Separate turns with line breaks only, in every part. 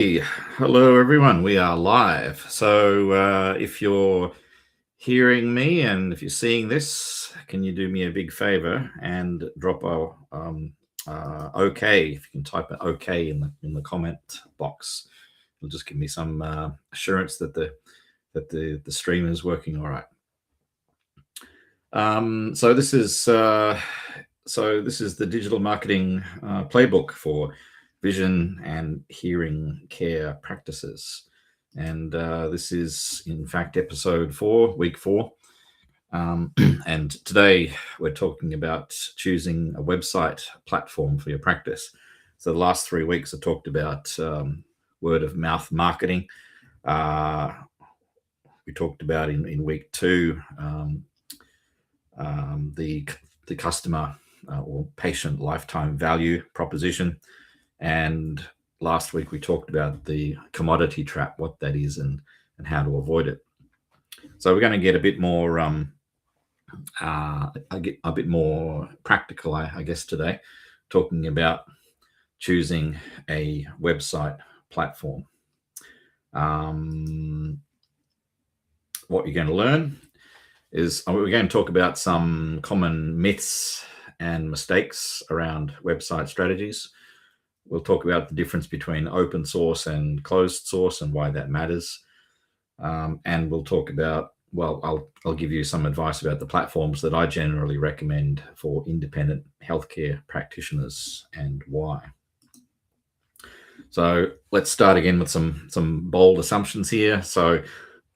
Hello, everyone. We are live. So, if you're hearing me and if you're seeing this, can you do me a big favor and drop a OK? If you can type an OK in the comment box, it'll just give me some assurance that the stream is working all right. So this is the digital marketing playbook for vision and hearing care practices. And this is, in fact, episode 4, week 4. And today we're talking about choosing a website platform for your practice. So the last 3 weeks I talked about word of mouth marketing. We talked about in week 2 the customer or patient lifetime value proposition. And last week we talked about the commodity trap, what that is and how to avoid it. So we're going to get a bit more practical, I guess, today, talking about choosing a website platform. What you're going to learn is we're going to talk about some common myths and mistakes around website strategies. We'll talk about the difference between open source and closed source and why that matters. And we'll talk about, I'll give you some advice about the platforms that I generally recommend for independent healthcare practitioners and why. So let's start again with some bold assumptions here. So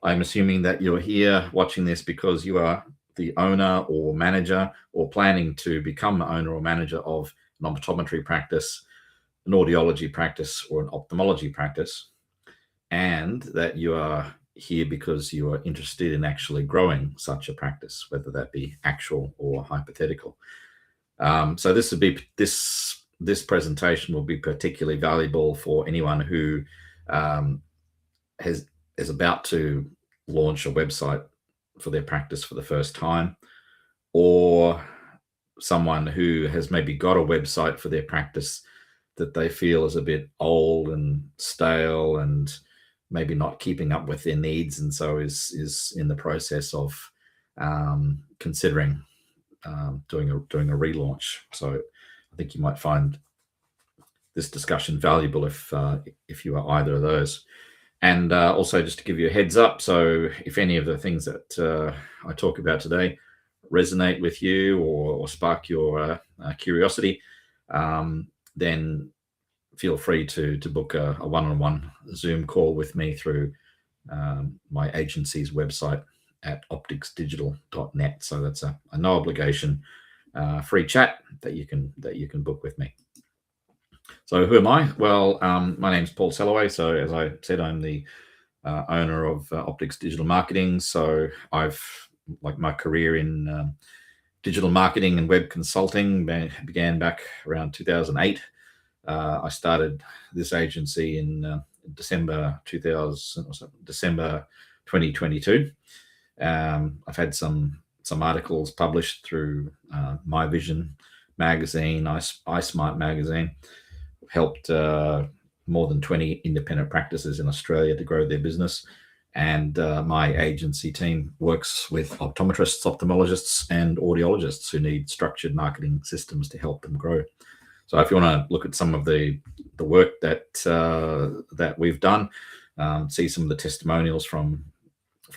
I'm assuming that you're here watching this because you are the owner or manager or planning to become the owner or manager of an optometry practice, an audiology practice, or an ophthalmology practice, and that you are here because you are interested in actually growing such a practice, whether that be actual or hypothetical. So this presentation will be particularly valuable for anyone who is about to launch a website for their practice for the first time, or someone who has maybe got a website for their practice that they feel is a bit old and stale and maybe not keeping up with their needs, and so is in the process of considering doing a relaunch. So I think you might find this discussion valuable if you are either of those. And also, just to give you a heads up, so if any of the things that I talk about today resonate with you or spark your curiosity, then feel free to book a one-on-one Zoom call with me through my agency's website at opticsdigital.net. So that's a no obligation free chat that you can book with me. So who am I? Well, my name's Paul Selloway. So as I said, I'm the owner of Optics Digital Marketing. So I've, like, my career in digital marketing and web consulting began back around 2008. I started this agency in December 2022. I've had some articles published through My Vision magazine, iSmart magazine. Helped more than 20 independent practices in Australia to grow their business. And my agency team works with optometrists, ophthalmologists, and audiologists who need structured marketing systems to help them grow. So if you want to look at some of the work that we've done, see some of the testimonials from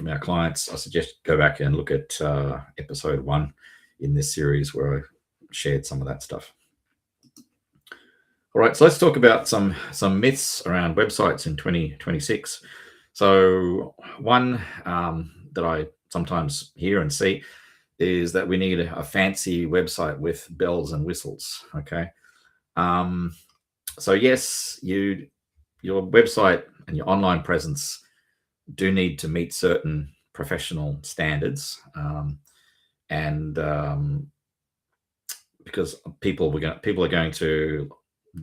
our clients, I suggest go back and look at episode 1 in this series where I shared some of that stuff. All right, so let's talk about some myths around websites in 2026. So one that I sometimes hear and see is that we need a fancy website with bells and whistles. Okay, so yes, your website and your online presence do need to meet certain professional standards, and because people are going to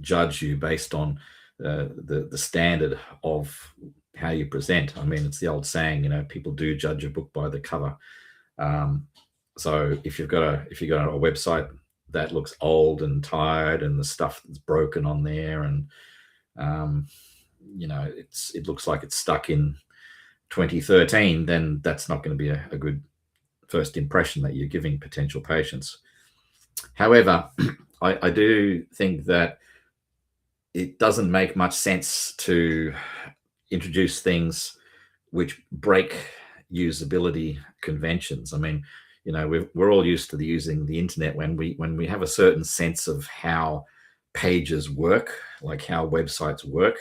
judge you based on the standard of how you present. I mean, it's the old saying, people do judge a book by the cover. So if you've got a website that looks old and tired and the stuff that's broken on there and it looks like it's stuck in 2013, then that's not going to be a good first impression that you're giving potential patients. However, I do think that it doesn't make much sense to introduce things which break usability conventions. I mean, we're all used to using the internet when we have a certain sense of how pages work, like how websites work.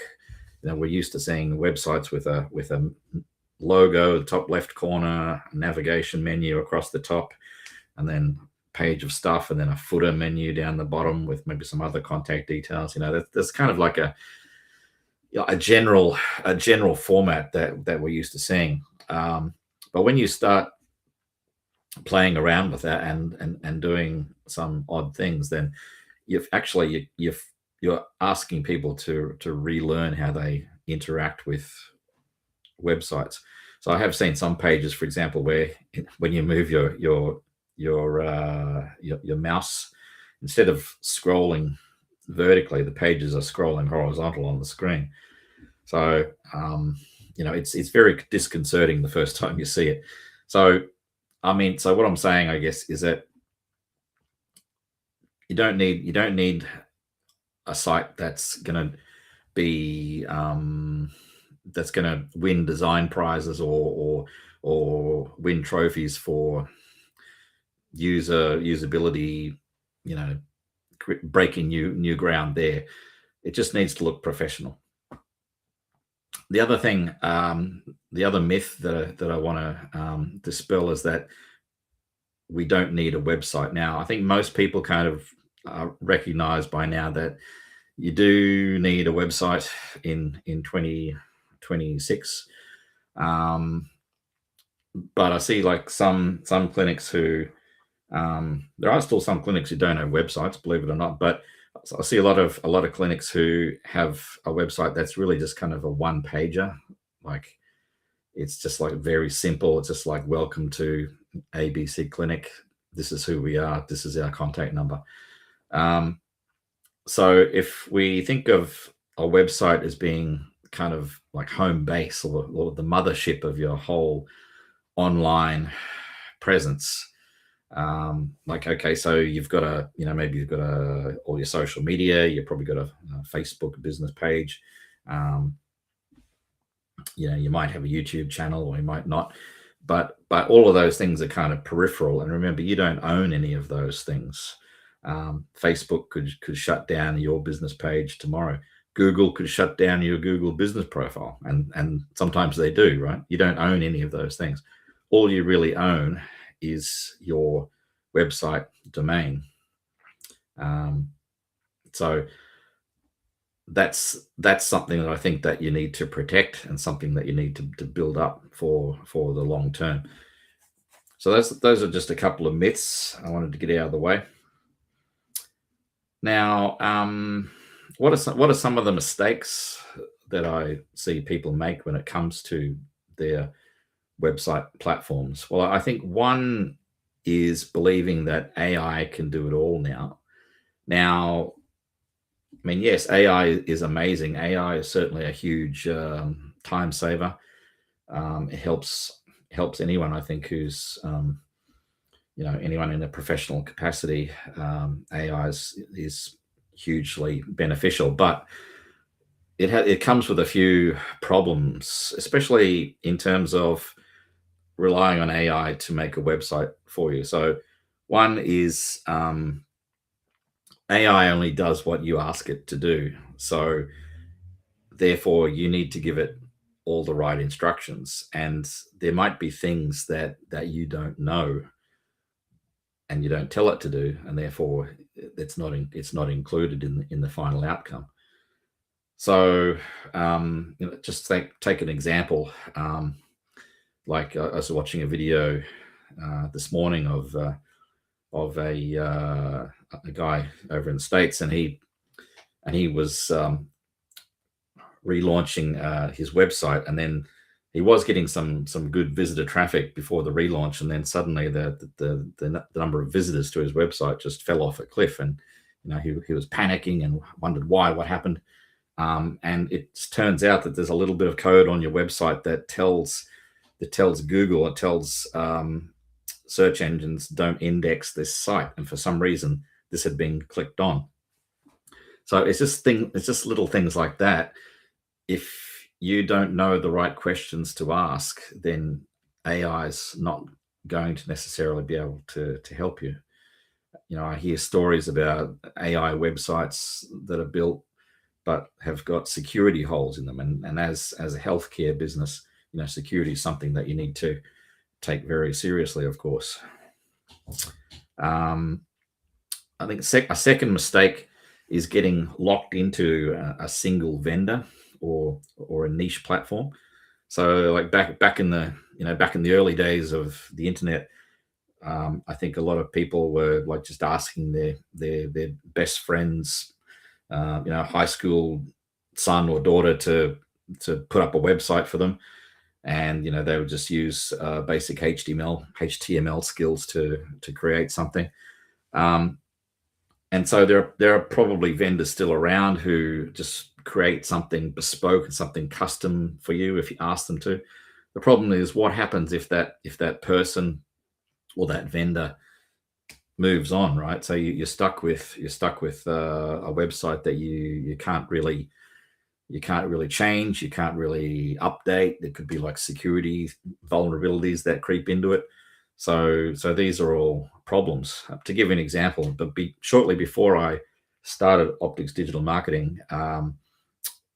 We're used to seeing websites with a logo, the top left corner, navigation menu across the top, and then page of stuff, and then a footer menu down the bottom with maybe some other contact details. There's kind of like a general format that we're used to seeing. But when you start playing around with that and doing some odd things, then you're asking people to relearn how they interact with websites. So I have seen some pages, for example, where when you move your mouse, instead of scrolling vertically, the pages are scrolling horizontal on the screen. So it's very disconcerting the first time you see it. So what I'm saying, I guess, is that you don't need a site that's going to be that's going to win design prizes or win trophies for usability, breaking new ground there. It just needs to look professional. The other thing, the other myth that I want to dispel is that we don't need a website. Now, I think most people kind of recognize by now that you do need a website in 2026. But I see like some clinics who there are still some clinics who don't have websites, believe it or not. But I see a lot of clinics who have a website that's really just kind of a one pager. Like it's just like very simple. It's just like, welcome to ABC Clinic. This is who we are. This is our contact number. So if we think of a website as being kind of like home base or the mothership of your whole online presence, okay, so you've got maybe you've got all your social media, you've probably got a Facebook business page, you might have a YouTube channel or you might not, but all of those things are kind of peripheral. And remember, you don't own any of those things. Facebook could shut down your business page tomorrow. Google could shut down your Google business profile, and sometimes they do, right? You don't own any of those things. All you really own is your website domain. So that's something that I think that you need to protect and something that you need to build up for the long term. So those are just a couple of myths I wanted to get out of the way. Now, what are some of the mistakes that I see people make when it comes to their website platforms? Well, I think one is believing that AI can do it all now. Now, I mean, yes, AI is amazing. AI is certainly a huge time saver. It helps anyone, I think, who's anyone in a professional capacity. AI is hugely beneficial, but it comes with a few problems, especially in terms of relying on AI to make a website for you. So one is AI only does what you ask it to do. So therefore you need to give it all the right instructions. And there might be things that you don't know and you don't tell it to do, and therefore it's not included in the final outcome. So just take an example. Like I was watching a video this morning of a guy over in the States, and he was relaunching his website, and then he was getting some good visitor traffic before the relaunch, and then suddenly the number of visitors to his website just fell off a cliff, and he was panicking and wondered what happened. And it turns out that there's a little bit of code on your website that tells Google, it tells search engines don't index this site, and for some reason this had been clicked on. So it's just little things like that. If you don't know the right questions to ask, then AI is not going to necessarily be able to help you. I hear stories about AI websites that are built but have got security holes in them, and as a healthcare business, security is something that you need to take very seriously, of course. I think a second mistake is getting locked into a single vendor or a niche platform. So, like back in the early days of the internet, I think a lot of people were like just asking their best friends, high school son or daughter to put up a website for them, and they would just use basic HTML skills to create something. And so there are probably vendors still around who just create something bespoke and something custom for you if you ask them to. The problem is, what happens if that person or that vendor moves on, right? So you're stuck with a website that you can't really change, you can't really update. There could be like security vulnerabilities that creep into it. So these are all problems. To give you an example, but shortly before I started Optics Digital Marketing,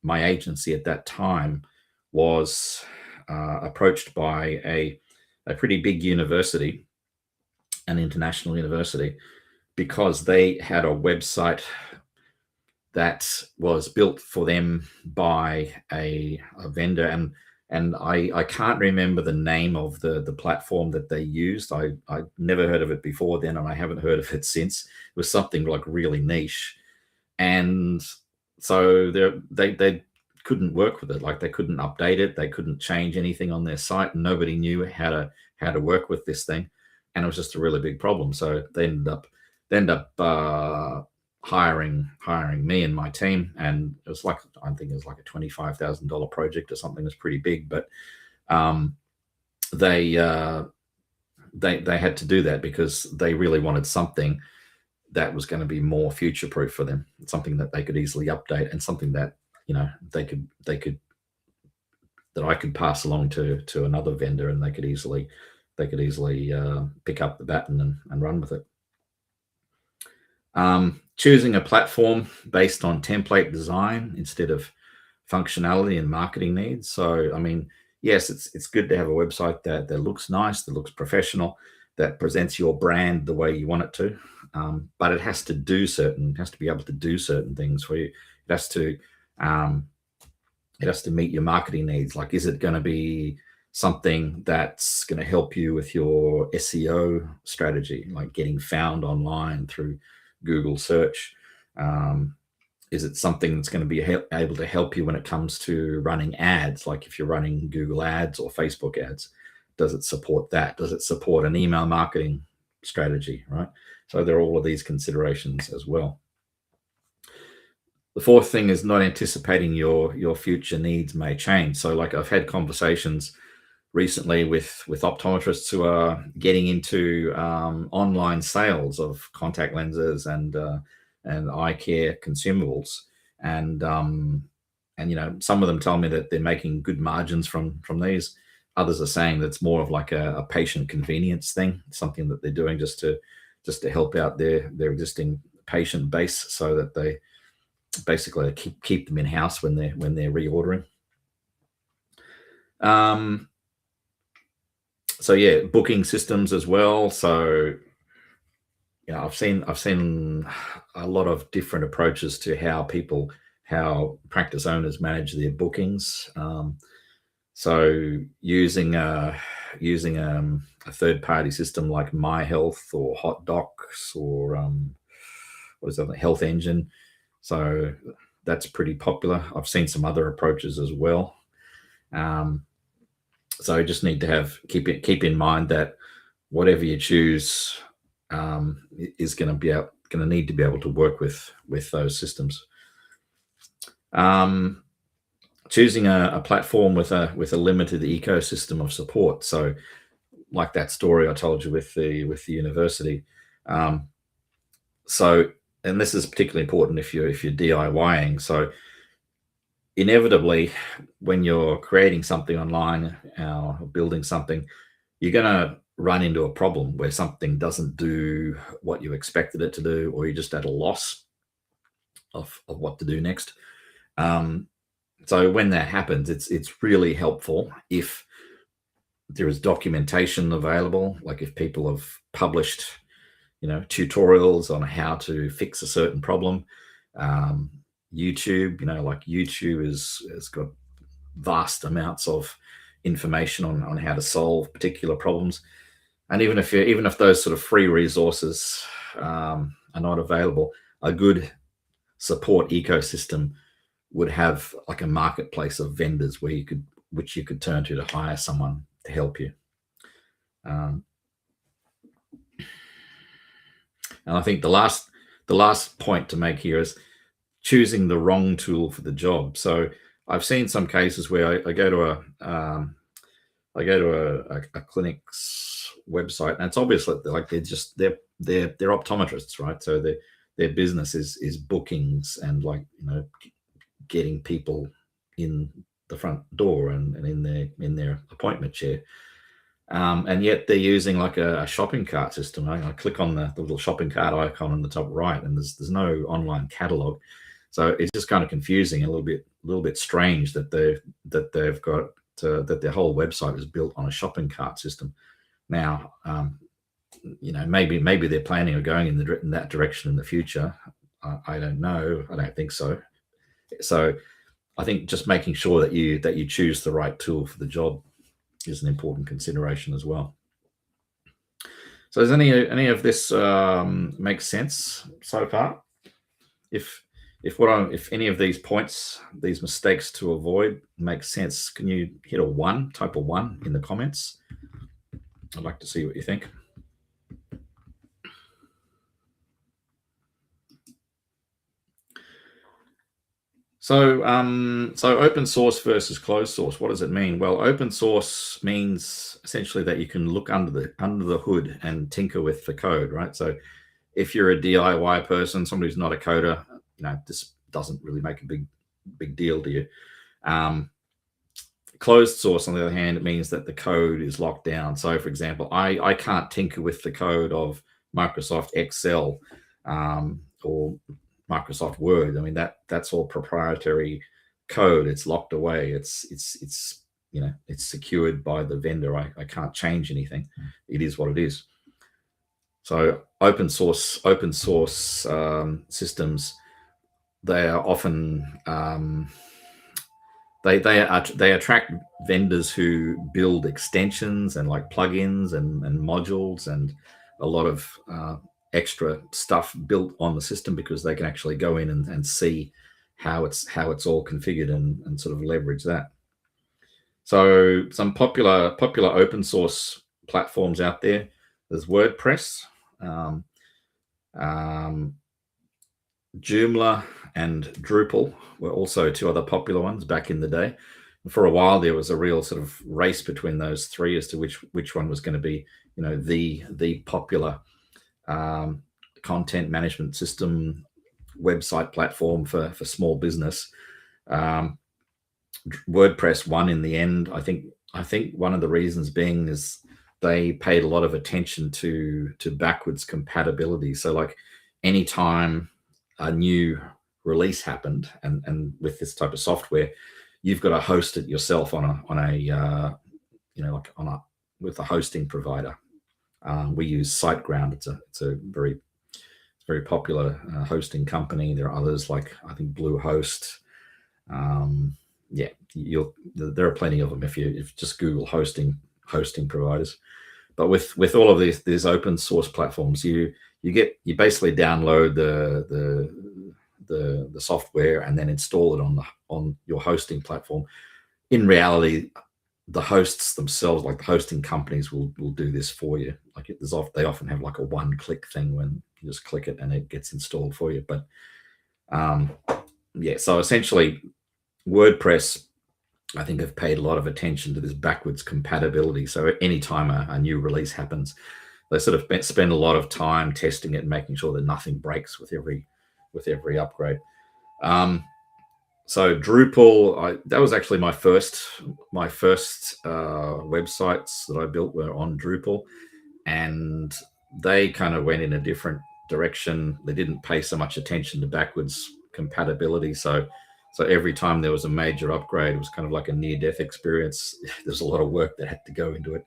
my agency at that time was approached by a pretty big university, an international university, because they had a website that was built for them by a vendor, and I can't remember the name of the platform that they used. I never heard of it before then, and I haven't heard of it since. It was something like really niche, and so they couldn't work with it. Like, they couldn't update it, they couldn't change anything on their site, and nobody knew how to work with this thing, and it was just a really big problem. So they ended up hiring me and my team, and it was like, I think it was like a $25,000 project or something. It was pretty big, but they had to do that because they really wanted something that was going to be more future proof for them, something that they could easily update, and something that they could that I could pass along to another vendor, and they could easily pick up the baton and run with it. Choosing a platform based on template design instead of functionality and marketing needs. So, I mean, yes, it's good to have a website that looks nice, that looks professional, that presents your brand the way you want it to, but it has to be able to do certain things for you. It has to meet your marketing needs. Like, is it going to be something that's going to help you with your SEO strategy, like getting found online through Google search? Is it something that's going to be able to help you when it comes to running ads? Like, if you're running Google ads or Facebook ads, does it support that? Does it support an email marketing strategy, right? So there are all of these considerations as well. The fourth thing is not anticipating your future needs may change. So, like, I've had conversations recently with optometrists who are getting into online sales of contact lenses and eye care consumables, and some of them tell me that they're making good margins from these. Others are saying that it's more of like a patient convenience thing, something that they're doing just to help out their existing patient base, so that they basically keep them in house when they're reordering. So yeah, booking systems as well. So I've seen a lot of different approaches to how practice owners manage their bookings. So using a third-party system like My Health or Hot Docs or what is that, Health Engine. So that's pretty popular. I've seen some other approaches as well. So you just need to keep in mind that whatever you choose is going to need to be able to work with those systems. Choosing a platform with a limited ecosystem of support. So, like that story I told you with the university. Um, so, and this is particularly important if you're DIYing. So, inevitably, when you're creating something online or building something, you're going to run into a problem where something doesn't do what you expected it to do, or you're just at a loss of what to do next. Um, so when that happens, it's really helpful if there is documentation available, like if people have published, tutorials on how to fix a certain problem. Um, YouTube, like YouTube has got vast amounts of information on how to solve particular problems. And even if those sort of free resources are not available, a good support ecosystem would have like a marketplace of vendors which you could turn to hire someone to help you. Um, and I think the last point to make here is choosing the wrong tool for the job. So I've seen some cases where I go to a clinic's website, and it's obvious that they're optometrists, right? So their business is bookings and getting people in the front door and in their appointment chair. And yet they're using like a shopping cart system. I click on the little shopping cart icon on the top right, and there's no online catalog. So it's just kind of confusing, a little bit strange that they've got that their whole website is built on a shopping cart system. Now, maybe they're planning on going in that direction in the future. I don't know. I don't think so. So I think just making sure that you choose the right tool for the job is an important consideration as well. So does any of this make sense so far? If any of these points, these mistakes to avoid make sense, can you hit type a 1 in the comments? I'd like to see what you think. So open source versus closed source, what does it mean? Well, open source means essentially that you can look under the hood and tinker with the code, right? So if you're a DIY person, somebody who's not a coder, this doesn't really make a big deal to you. Closed source, on the other hand, it means that the code is locked down. So, for example, I can't tinker with the code of Microsoft Excel or Microsoft Word. I mean, that's all proprietary code. It's locked away. It's secured by the vendor. I can't change anything. It is what it is. So open source systems, they are often they attract vendors who build extensions and like plugins and modules and a lot of extra stuff built on the system, because they can actually go in and see how it's all configured and sort of leverage that. So some popular open source platforms out there, there's WordPress, Joomla and Drupal were also two other popular ones back in the day. For a while, there was a real sort of race between those three as to which one was going to be, the popular content management system website platform for small business. WordPress won in the end. I think one of the reasons being is they paid a lot of attention to backwards compatibility. So like anytime a new release happened, and with this type of software, you've got to host it yourself with a hosting provider. We use SiteGround. It's a very popular hosting company. There are others like I think Bluehost. There are plenty of them if you just Google hosting providers. But with all of these open source platforms, you basically download the software and then install it on your hosting platform. In reality, the hosts themselves, like the hosting companies, will do this for you. Like they often have like a one-click thing when you just click it and it gets installed for you. But yeah, so essentially, WordPress, I think, have paid a lot of attention to this backwards compatibility. So anytime a new release happens, they sort of spend a lot of time testing it and making sure that nothing breaks with every upgrade. Um, so Drupal, that was actually my first websites that I built were on Drupal, and they kind of went in a different direction. They didn't pay so much attention to backwards compatibility. So every time there was a major upgrade, it was kind of like a near-death experience. There's a lot of work that had to go into it.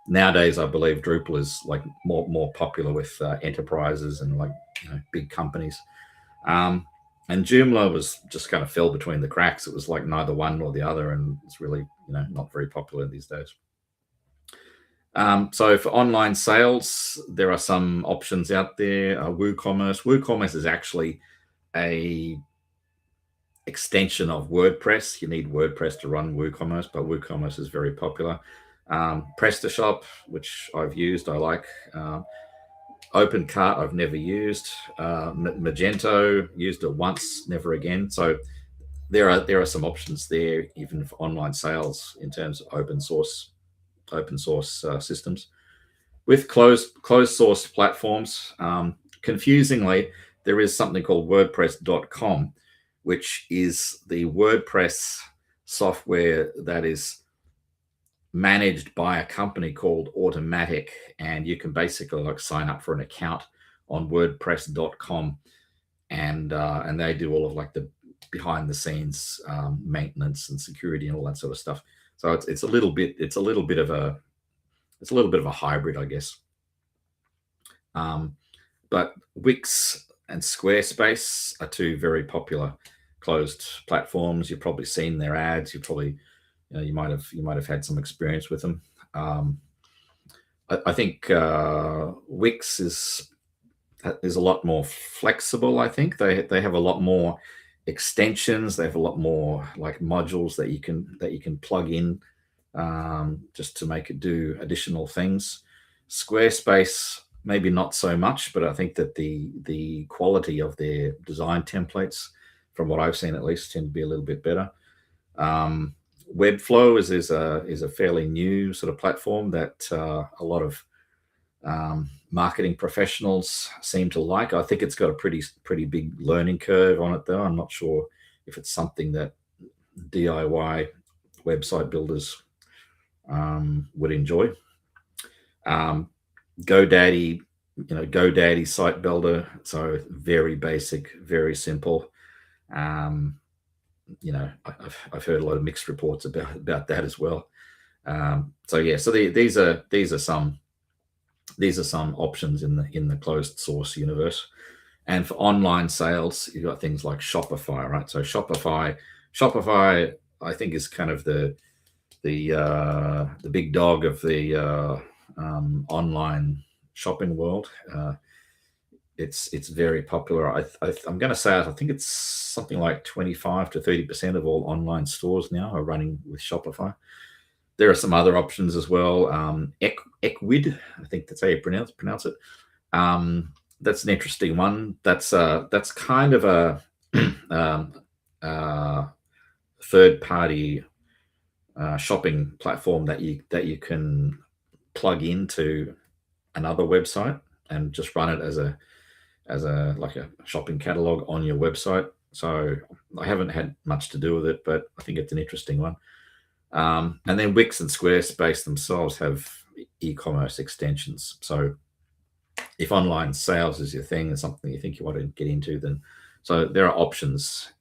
Nowadays, I believe Drupal is like more popular with enterprises and like big companies. Um, and Joomla was just kind of fell between the cracks. It was like neither one nor the other, and it's really not very popular these days. So for online sales, there are some options out there. WooCommerce. WooCommerce is actually a extension of WordPress. You need WordPress to run WooCommerce, but WooCommerce is very popular. PrestaShop, which I've used, I like. OpenCart, I've never used. Magento, used it once, never again. So there are some options there, even for online sales, in terms of open source systems. With closed source platforms, confusingly, there is something called WordPress.com, which is the WordPress software that is managed by a company called Automatic, and you can basically like sign up for an account on WordPress.com, and they do all of like the behind the scenes maintenance and security and all that sort of stuff. So it's a little bit of a hybrid, I guess. But Wix and Squarespace are two very popular closed platforms. You've probably seen their ads. You might have had some experience with them. I think Wix is a lot more flexible. I think they have a lot more extensions. They have a lot more like modules that you can plug in just to make it do additional things. Squarespace, maybe not so much, but I think that the quality of their design templates, from what I've seen at least, tend to be a little bit better. Webflow is a fairly new sort of platform that a lot of marketing professionals seem to like. I think it's got a pretty big learning curve on it, though. I'm not sure if it's something that DIY website builders would enjoy. GoDaddy site builder, so very basic, very simple. I've heard a lot of mixed reports about that as well. These are some options in the closed source universe. And for online sales, you've got things like Shopify, right? So Shopify, I think, is kind of the big dog of the online shopping world. It's very popular. I'm going to say I think it's something like 25 to 30% of all online stores now are running with Shopify. There are some other options as well. Ecwid, I think that's how you pronounce it. That's an interesting one. That's kind of a third-party shopping platform that you can plug into another website and just run it as a like a shopping catalog on your website. So I haven't had much to do with it, but I think it's an interesting one. And then Wix and Squarespace themselves have e-commerce extensions. So if online sales is your thing and something you think you want to get into, then so there are options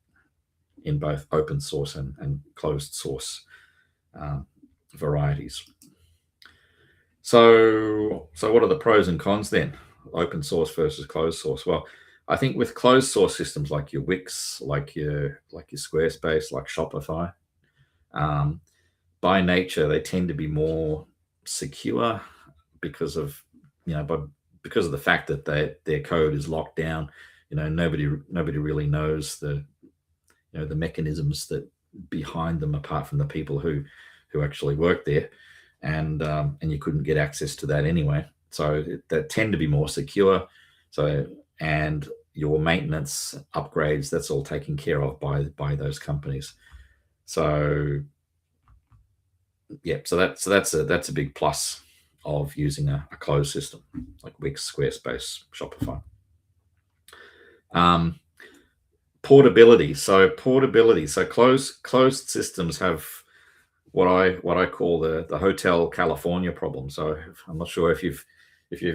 in both open source and closed source varieties. So what are the pros and cons then? Open source versus closed source. Well, I think with closed source systems like your Wix, like your Squarespace, like Shopify, by nature they tend to be more secure because of the fact that their code is locked down. Nobody really knows the mechanisms that behind them apart from the people who actually work there, and you couldn't get access to that anyway. So that tend to be more secure. So, and your maintenance upgrades, that's all taken care of by those companies. So yeah, so that's a big plus of using a closed system like Wix, Squarespace, Shopify. Portability. So closed systems have what I call the Hotel California problem. So I'm not sure if you've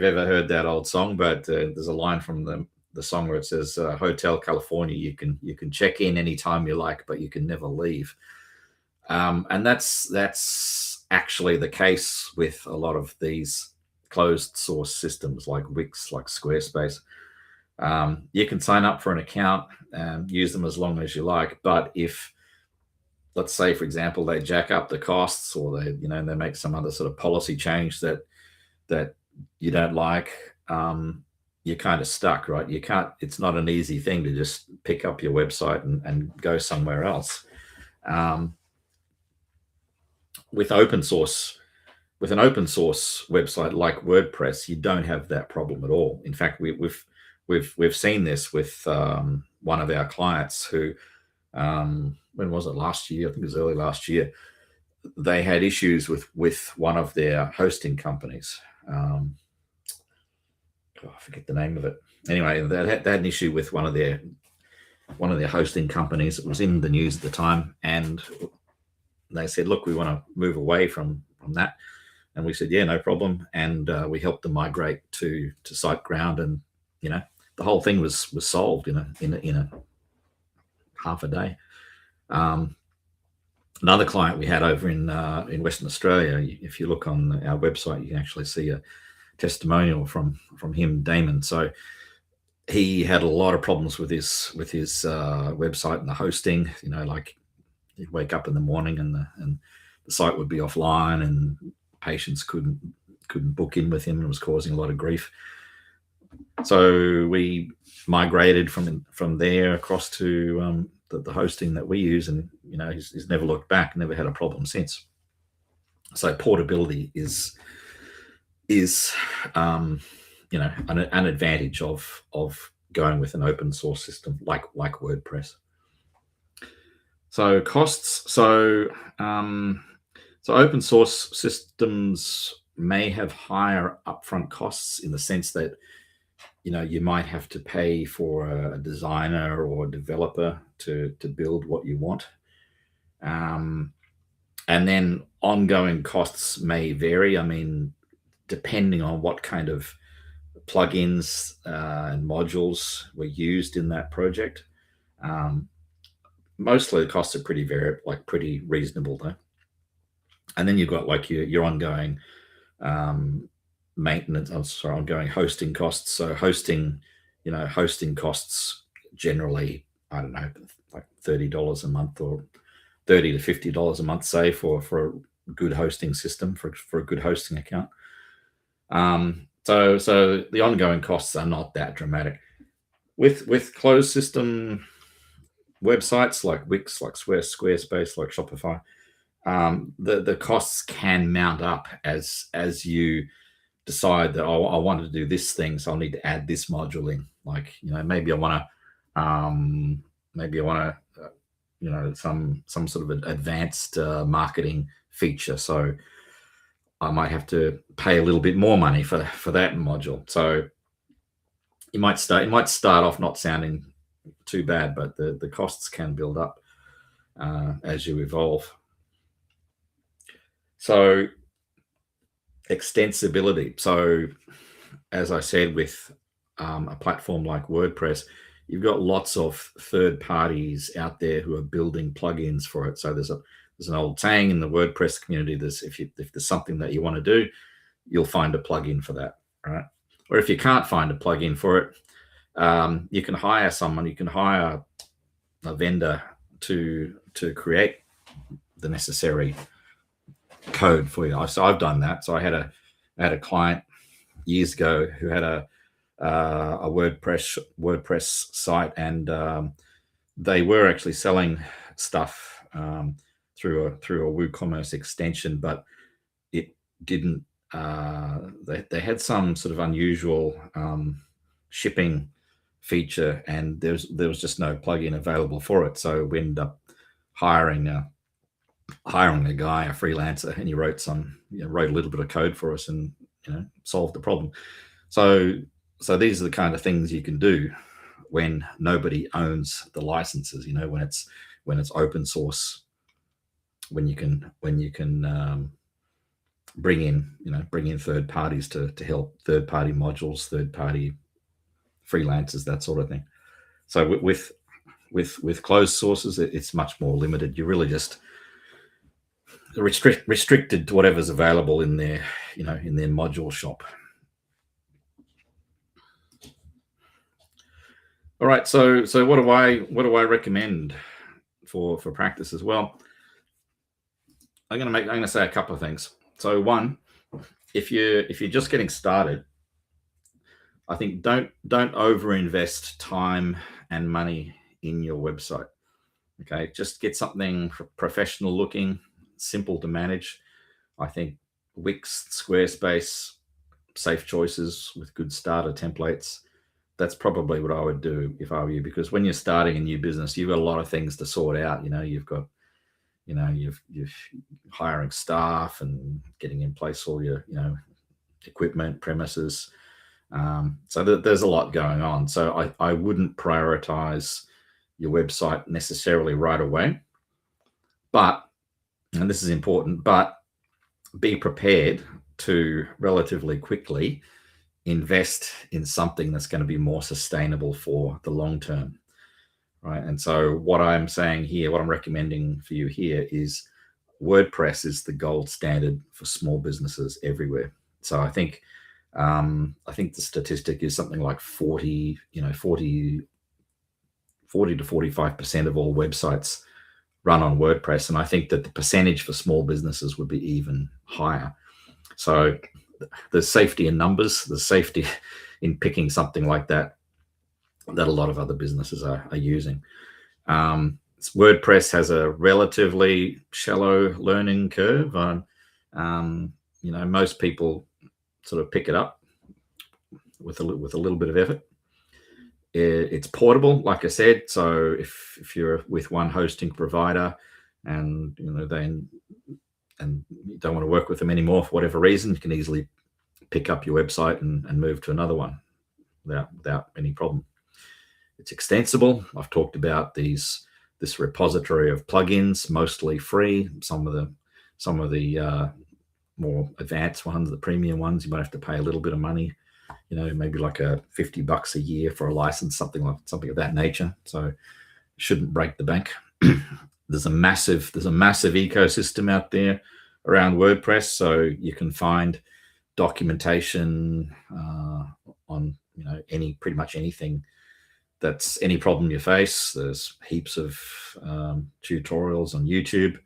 ever heard that old song, but there's a line from the song where it says, "Hotel California, you can check in anytime you like, but you can never leave." And that's actually the case with a lot of these closed source systems like Wix, like Squarespace. You can sign up for an account and use them as long as you like, but if, let's say, for example, they jack up the costs, or they make some other sort of policy change that you don't like, you're kind of stuck, right? You can't. It's not an easy thing to just pick up your website and go somewhere else. With an open source website like WordPress, you don't have that problem at all. In fact, we've seen this with one of our clients who, when was it, last year? I think it was early last year. They had issues with one of their hosting companies. I forget the name of it. Anyway, they had an issue with one of their hosting companies. It was in the news at the time, and they said, "Look, we want to move away from that." And we said, "Yeah, no problem." And we helped them migrate to SiteGround, and the whole thing was solved in a half a day. Another client we had over in Western Australia, if you look on our website, you can actually see a testimonial from him, Damon. So he had a lot of problems with his website and the hosting. Like he'd wake up in the morning and the site would be offline, and patients couldn't book in with him, and it was causing a lot of grief. So we migrated from there across to the hosting that we use, and he's never looked back, never had a problem since. So portability is an advantage of going with an open source system like WordPress. So costs. So open source systems may have higher upfront costs, in the sense that you might have to pay for a designer or a developer to build what you want. And then ongoing costs may vary. I mean, depending on what kind of plugins and modules were used in that project. Mostly the costs are pretty reasonable though. And then you've got like your ongoing maintenance, ongoing hosting costs. So hosting costs generally, I don't know, like $30 a month, or $30 to $50 a month, say, for a good hosting system, for a good hosting account. So the ongoing costs are not that dramatic. With closed system websites like Wix, like Squarespace, like Shopify, the costs can mount up as you decide that, oh, I want to do this thing, so I'll need to add this module in. Like, maybe I want to some sort of an advanced marketing feature. So I might have to pay a little bit more money for that module. So it might start off not sounding too bad, but the costs can build up as you evolve. So extensibility. So as I said, with a platform like WordPress, you've got lots of third parties out there who are building plugins for it. So there's an old saying in the WordPress community: if there's something that you want to do, you'll find a plugin for that, right? Or if you can't find a plugin for it, you can hire someone. You can hire a vendor to create the necessary code for you. So I've done that. So I had a client years ago who had a WordPress site, and they were actually selling stuff through a WooCommerce extension, but it didn't. They had some sort of unusual shipping feature, and there was just no plugin available for it. So we ended up hiring a guy, a freelancer, and he wrote a little bit of code for us, and solved the problem. So these are the kind of things you can do when nobody owns the licenses. When it's open source, when you can bring in third parties to help, third party modules, third party freelancers, that sort of thing. So with closed sources, it's much more limited. You're really just restricted to whatever's available in their module shop. All right, so what do I recommend for practice as well? I'm going to say a couple of things. So one, if you're just getting started, I think don't overinvest time and money in your website. Okay, just get something professional looking, simple to manage. I think Wix, Squarespace, safe choices with good starter templates. That's probably what I would do if I were you, because when you're starting a new business, you've got a lot of things to sort out. You've got, you've hiring staff and getting in place all your, equipment, premises. So there's a lot going on. So I wouldn't prioritize your website necessarily right away, but, and this is important, but be prepared to relatively quickly invest in something that's going to be more sustainable for the long term, right? And so what I'm saying here, what I'm recommending for you here is WordPress is the gold standard for small businesses everywhere. So I think the statistic is something like 40 to 45% of all websites run on WordPress. And I think that the percentage for small businesses would be even higher. So there's safety in numbers, there's safety in picking something like that a lot of other businesses are using. WordPress has a relatively shallow learning curve. Most people sort of pick it up with a little bit of effort. It's portable, like I said. So if you're with one hosting provider and and you don't want to work with them anymore for whatever reason, you can easily pick up your website and move to another one without any problem. It's extensible. I've talked about this repository of plugins, mostly free. Some of the more advanced ones, the premium ones, you might have to pay a little bit of money, maybe like $50 a year for a license, something of that nature. So it shouldn't break the bank. There's a massive ecosystem out there around WordPress, so you can find documentation on pretty much anything that's any problem you face. There's heaps of tutorials on YouTube.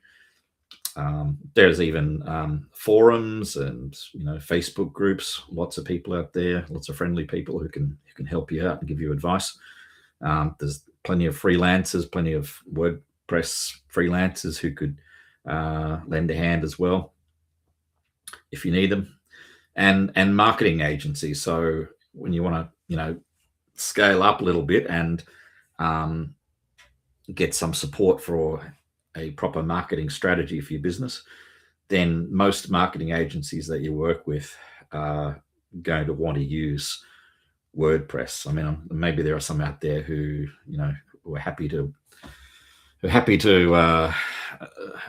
There's even forums and Facebook groups. Lots of people out there, lots of friendly people who can help you out and give you advice. There's plenty of freelancers, plenty of WordPress freelancers who could lend a hand as well if you need them, and marketing agencies. So when you want to scale up a little bit and get some support for a proper marketing strategy for your business, then most marketing agencies that you work with are going to want to use WordPress. I mean, maybe there are some out there who are happy to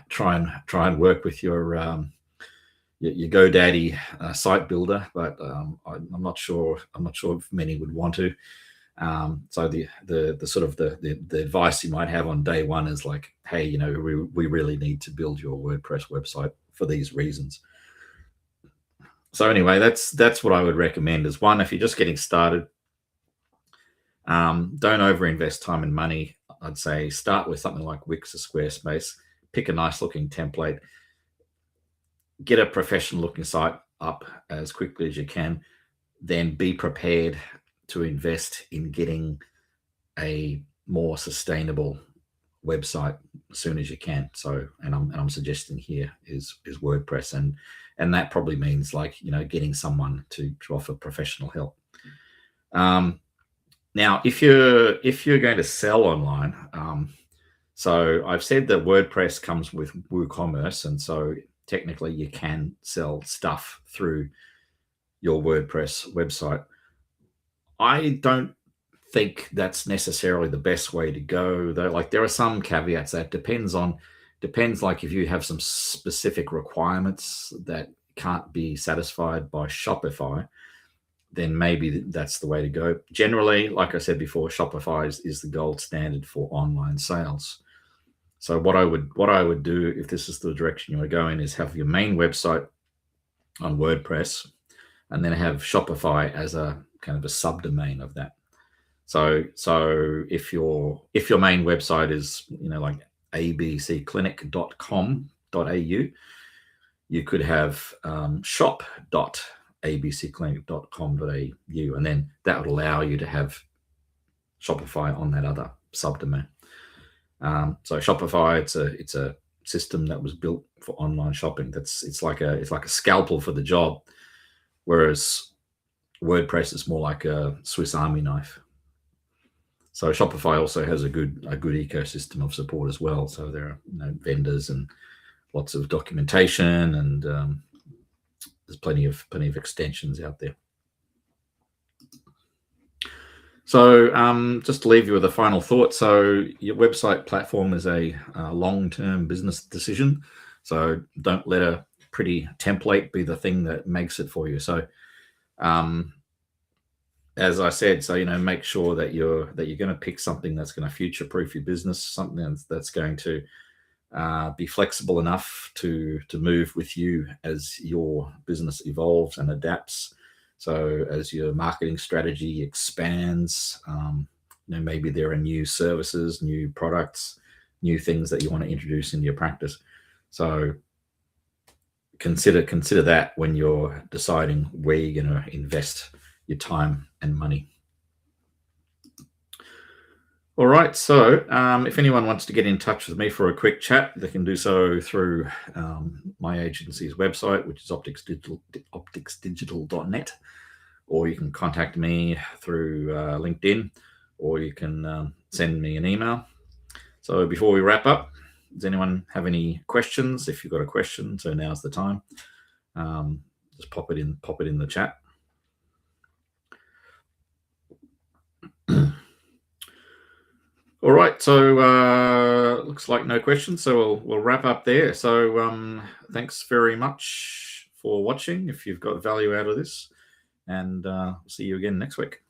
try and work with your GoDaddy site builder, but I'm not sure if many would want to. So the sort of the advice you might have on day one is like, hey, we really need to build your WordPress website for these reasons. So anyway, that's what I would recommend. Is one, if you're just getting started, don't overinvest time and money. I'd say start with something like Wix or Squarespace. Pick a nice looking template. Get a professional looking site up as quickly as you can. Then be prepared to invest in getting a more sustainable website as soon as you can. So, and I'm suggesting here is WordPress, and that probably means like getting someone to offer professional help. Now, if you're going to sell online, so I've said that WordPress comes with WooCommerce, and so technically you can sell stuff through your WordPress website. I don't think that's necessarily the best way to go, though. Like, there are some caveats. That depends, like, if you have some specific requirements that can't be satisfied by Shopify, then maybe that's the way to go. Generally, like I said before, Shopify is the gold standard for online sales. So what I would do, if this is the direction you want to go in, is have your main website on WordPress, and then have Shopify as a kind of a subdomain of that. So if your main website is, like abcclinic.com.au, you could have shop.abcclinic.com.au, and then that would allow you to have Shopify on that other subdomain. So Shopify, it's a system that was built for online shopping. It's like a scalpel for the job, whereas WordPress is more like a Swiss Army knife. So Shopify also has a good ecosystem of support as well. So there are vendors and lots of documentation, and there's plenty of extensions out there. So just to leave you with a final thought. So your website platform is a long-term business decision. So don't let a pretty template be the thing that makes it for you. So as I said, so make sure that you're going to pick something that's going to future-proof your business, something that's going to be flexible enough to move with you as your business evolves and adapts. So as your marketing strategy expands, maybe there are new services, new products, new things that you want to introduce into your practice. So consider that when you're deciding where you're going to invest your time and money. All right, so if anyone wants to get in touch with me for a quick chat, they can do so through my agency's website, which is opticsdigital.net, or you can contact me through LinkedIn, or you can send me an email. So before we wrap up, does anyone have any questions? If you've got a question, so now's the time. Just pop it in the chat. All right, so looks like no questions, so we'll wrap up there. So thanks very much for watching, if you've got value out of this, and see you again next week.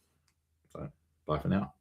So bye for now.